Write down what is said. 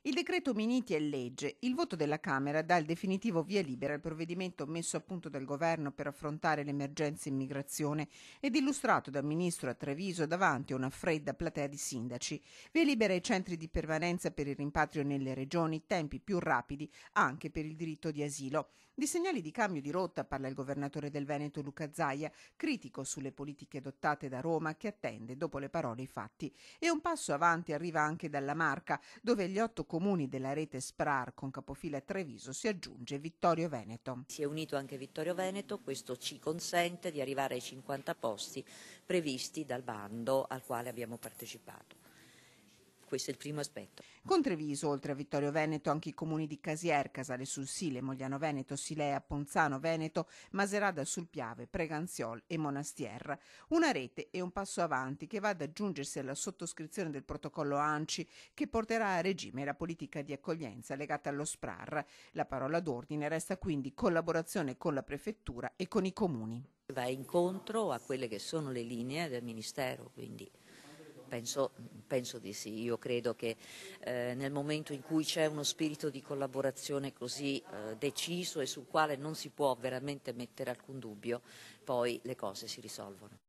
Il decreto Minniti è legge. Il voto della Camera dà il definitivo via libera al provvedimento messo a punto dal governo per affrontare l'emergenza immigrazione ed illustrato dal ministro a Treviso davanti a una fredda platea di sindaci. Via libera ai centri di permanenza per il rimpatrio nelle regioni, tempi più rapidi anche per il diritto di asilo. Di segnali di cambio di rotta parla il governatore del Veneto Luca Zaia, critico sulle politiche adottate da Roma che attende dopo le parole i fatti. E un passo avanti arriva anche dalla Marca, dove gli 8 comuni della rete SPRAR con capofila a Treviso si aggiunge Vittorio Veneto. Si è unito anche Vittorio Veneto, questo ci consente di arrivare ai 50 posti previsti dal bando al quale abbiamo partecipato. Questo è il primo aspetto. Con Treviso, oltre a Vittorio Veneto, anche i comuni di Casier, Casale sul Sile, Mogliano Veneto, Silea, Ponzano Veneto, Maserata sul Piave, Preganziol e Monastier. Una rete e un passo avanti che va ad aggiungersi alla sottoscrizione del protocollo ANCI che porterà a regime la politica di accoglienza legata allo SPRAR. La parola d'ordine resta quindi collaborazione con la prefettura e con i comuni. Va incontro a quelle che sono le linee del Ministero, quindi penso di sì. Io credo che nel momento in cui c'è uno spirito di collaborazione così deciso e sul quale non si può veramente mettere alcun dubbio, poi le cose si risolvono.